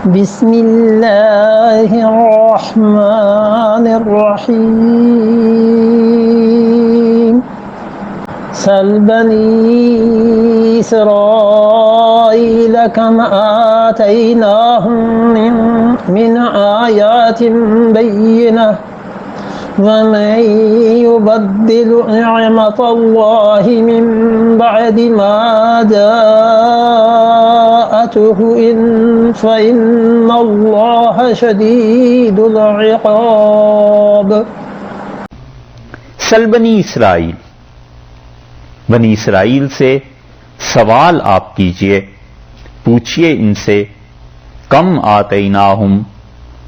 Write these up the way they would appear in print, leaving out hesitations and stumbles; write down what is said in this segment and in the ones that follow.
بسم اللہ الرحمن الرحیم سل بنی اسرائیل کم آتیناہم من آیات بینہ ومن يبدل نعمة الله من بعد ما جاءته فإن الله شديد العقاب۔ سل بنی اسرائیل سے سوال آپ کیجئے، پوچھئے ان سے، کم آتیناہم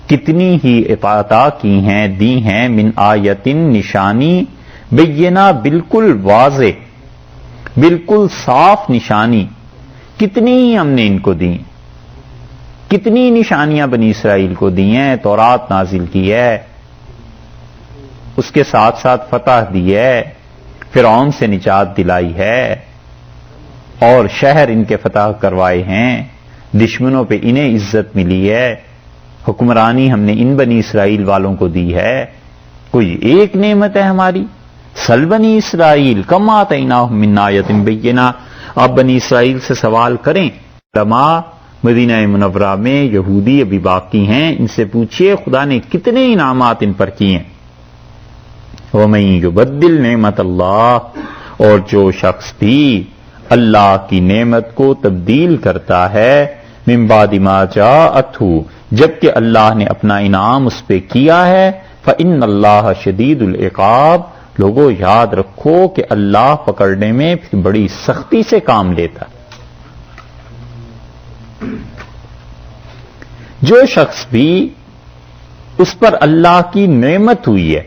کتنی ہی عطا کی ہیں، دی ہیں، من آیتن نشانی، بینہ بالکل واضح، بالکل صاف نشانی، کتنی ہی ہم نے ان کو دی، کتنی نشانیاں بنی اسرائیل کو دی ہیں۔ تورات نازل کی ہے، اس کے ساتھ ساتھ فتح دی ہے، فرعون سے نجات دلائی ہے، اور شہر ان کے فتح کروائے ہیں، دشمنوں پہ انہیں عزت ملی ہے، حکمرانی ہم نے ان بنی اسرائیل والوں کو دی ہے۔ کوئی ایک نعمت ہے ہماری؟ سل بنی اسرائیل کم آتیناہم من آیۃ بینہ، آپ بنی اسرائیل سے سوال کریں۔ علماء مدینہ منورہ میں یہودی ابھی باقی ہیں، ان سے پوچھئے خدا نے کتنے انعامات ان پر کیے ہیں۔ وَمَن يُبَدِّلْ نِعْمَتَ اللَّهِ، اور جو شخص بھی اللہ کی نعمت کو تبدیل کرتا ہے، من بعد ما جاءتہ، جبکہ اللہ نے اپنا انعام اس پہ کیا ہے، فإن اللہ شدید العقاب، لوگوں یاد رکھو کہ اللہ پکڑنے میں پھر بڑی سختی سے کام لیتا ہے۔ جو شخص بھی اس پر اللہ کی نعمت ہوئی ہے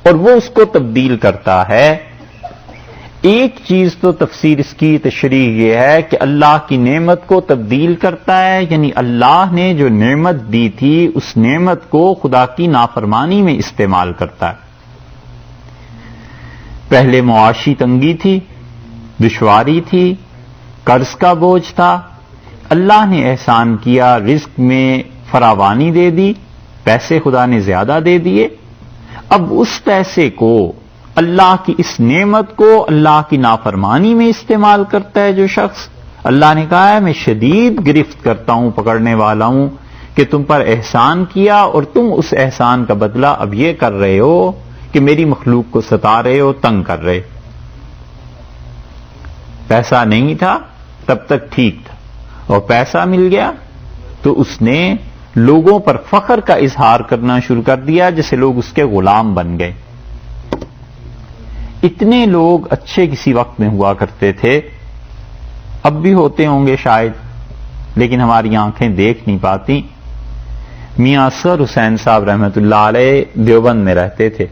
اور وہ اس کو تبدیل کرتا ہے، ایک چیز تو تفسیر اس کی تشریح یہ ہے کہ اللہ کی نعمت کو تبدیل کرتا ہے، یعنی اللہ نے جو نعمت دی تھی اس نعمت کو خدا کی نافرمانی میں استعمال کرتا ہے۔ پہلے معاشی تنگی تھی، دشواری تھی، قرض کا بوجھ تھا، اللہ نے احسان کیا، رزق میں فراوانی دے دی، پیسے خدا نے زیادہ دے دیے۔ اب اس پیسے کو، اللہ کی اس نعمت کو اللہ کی نافرمانی میں استعمال کرتا ہے جو شخص، اللہ نے کہا ہے میں شدید گرفت کرتا ہوں، پکڑنے والا ہوں کہ تم پر احسان کیا اور تم اس احسان کا بدلہ اب یہ کر رہے ہو کہ میری مخلوق کو ستا رہے ہو، تنگ کر رہے۔ پیسہ نہیں تھا تب تک ٹھیک تھا، اور پیسہ مل گیا تو اس نے لوگوں پر فخر کا اظہار کرنا شروع کر دیا، جیسے لوگ اس کے غلام بن گئے۔ اتنے لوگ اچھے کسی وقت میں ہوا کرتے تھے، اب بھی ہوتے ہوں گے شاید، لیکن ہماری آنکھیں دیکھ نہیں پاتی۔ میاں اصغر حسین صاحب رحمۃ اللہ علیہ دیوبند میں رہتے تھے،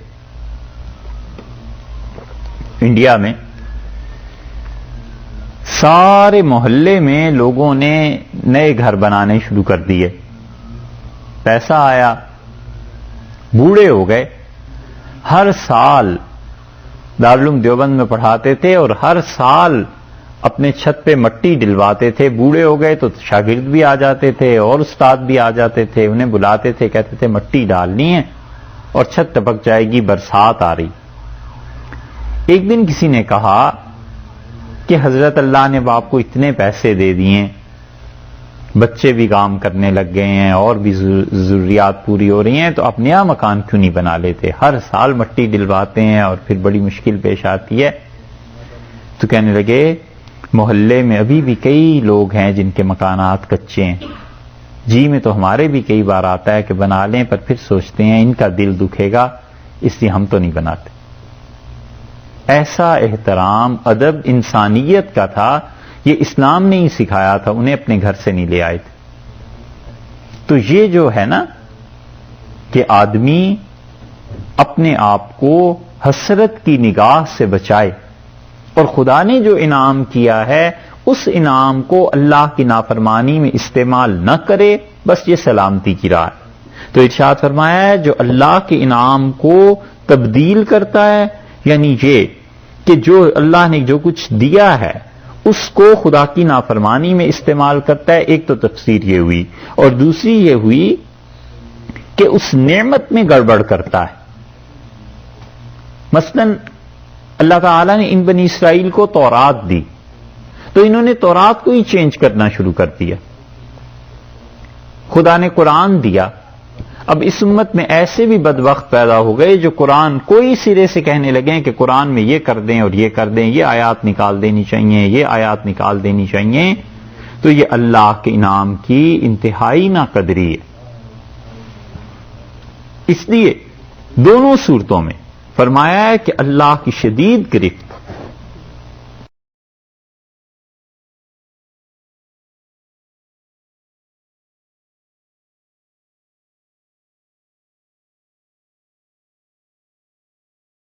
انڈیا میں۔ سارے محلے میں لوگوں نے نئے گھر بنانے شروع کر دیے، پیسہ آیا، بوڑھے ہو گئے، ہر سال دارالعلوم دیوبند میں پڑھاتے تھے اور ہر سال اپنے چھت پہ مٹی ڈلواتے تھے۔ بوڑھے ہو گئے تو شاگرد بھی آ جاتے تھے اور استاد بھی آ جاتے تھے، انہیں بلاتے تھے، کہتے تھے مٹی ڈالنی ہے اور چھت ٹپک جائے گی، برسات آ رہی۔ ایک دن کسی نے کہا کہ حضرت اللہ نے باپ کو اتنے پیسے دے دیے، بچے بھی کام کرنے لگ گئے ہیں اور بھی ضروریات پوری ہو رہی ہیں، تو آپ نیا مکان کیوں نہیں بنا لیتے؟ ہر سال مٹی ڈلواتے ہیں اور پھر بڑی مشکل پیش آتی ہے۔ تو کہنے لگے محلے میں ابھی بھی کئی لوگ ہیں جن کے مکانات کچے ہیں، جی میں تو ہمارے بھی کئی بار آتا ہے کہ بنا لیں، پر پھر سوچتے ہیں ان کا دل دکھے گا، اس لیے ہم تو نہیں بناتے۔ ایسا احترام، ادب انسانیت کا تھا، یہ اسلام نے ہی سکھایا تھا، انہیں اپنے گھر سے نہیں لے آئے تھے۔ تو یہ جو ہے نا کہ آدمی اپنے آپ کو حسرت کی نگاہ سے بچائے اور خدا نے جو انعام کیا ہے اس انعام کو اللہ کی نافرمانی میں استعمال نہ کرے، بس یہ سلامتی کی راہ ہے۔ تو ارشاد فرمایا ہے جو اللہ کے انعام کو تبدیل کرتا ہے، یعنی یہ کہ جو اللہ نے جو کچھ دیا ہے اس کو خدا کی نافرمانی میں استعمال کرتا ہے. ایک تو تفسیر یہ ہوئی، اور دوسری یہ ہوئی کہ اس نعمت میں گڑبڑ کرتا ہے. مثلا اللہ تعالیٰ نے ان بنی اسرائیل کو تورات دی، تو انہوں نے تورات کو ہی چینج کرنا شروع کر دیا. خدا نے قرآن دیا، اب اس امت میں ایسے بھی بدبخت پیدا ہو گئے جو قرآن کوئی سرے سے کہنے لگے کہ قرآن میں یہ کر دیں اور یہ کر دیں، یہ آیات نکال دینی چاہیے، یہ آیات نکال دینی چاہیے. تو یہ اللہ کے انعام کی انتہائی ناقدری ہے. اس لیے دونوں صورتوں میں فرمایا ہے کہ اللہ کی شدید گرفت